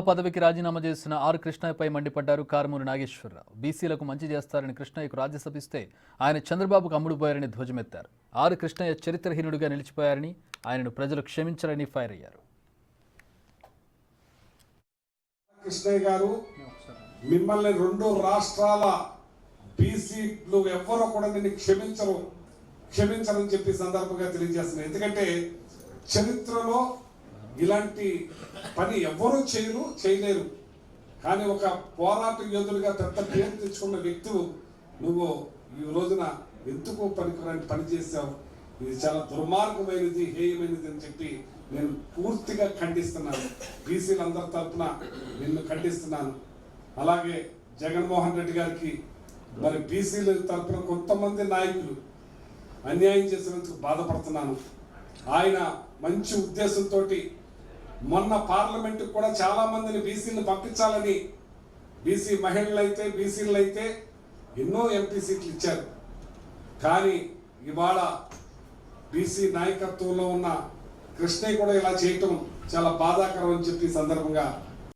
పదవికి రాజీనామా చేసిన ఆర్ కృష్ణయ్యపై మండిపడ్డారు కారుమూరి నాగేశ్వరరావు. బీసీలకు మంచి చేస్తారని కృష్ణయ్యకు రాజ్యసభ ఇస్తే ఆయన చంద్రబాబుకు అమ్ముడుపోయారని ధ్వజమెత్తారు. ఆర్ కృష్ణయ్య చరిత్రహీనుడిగా నిలిచిపోయారని, ఆయనను ప్రజలు క్షమించరని ఫైర్ అయ్యారు. కృష్ణయ్య గారు, మిమ్మల్ని రెండు రాష్ట్రాల బీసీలు ఎవ్వరూ కూడా నిన్ను క్షమించరని చెప్పి సందర్భంగా తెలియజేస్తున్నారు. ఎందుకంటే చరిత్రలో ఇలాంటి పని ఎవ్వరూ చేయలేరు. కానీ ఒక పోరాట యోధుడిగా పెద్ద పేరు తెచ్చుకున్న వ్యక్తులు నువ్వు ఈ రోజున ఎందుకు పనికిరాని పని చేశావు, ఇది చాలా దుర్మార్గమైనది, హేయమైనది అని చెప్పి నేను పూర్తిగా ఖండిస్తున్నాను. బీసీలందరి తరఫున నిన్ను ఖండిస్తున్నాను. అలాగే జగన్మోహన్ రెడ్డి గారికి, మరి బీసీల తరఫున కొంతమంది నాయకులు అన్యాయం చేసినందుకు బాధపడుతున్నాను. ఆయన మంచి ఉద్దేశంతో మొన్న పార్లమెంటుకు కూడా చాలా మందిని బీసీలను పంపించాలని, బీసీ మహిళలైతే బీసీలైతే ఎన్నో ఎంపీ సీట్లు ఇచ్చారు. కానీ ఇవాళ బీసీ నాయకత్వంలో ఉన్న కృష్ణయ్య కూడా ఇలా చేయటం చాలా బాధాకరం అని చెప్పి సందర్భంగా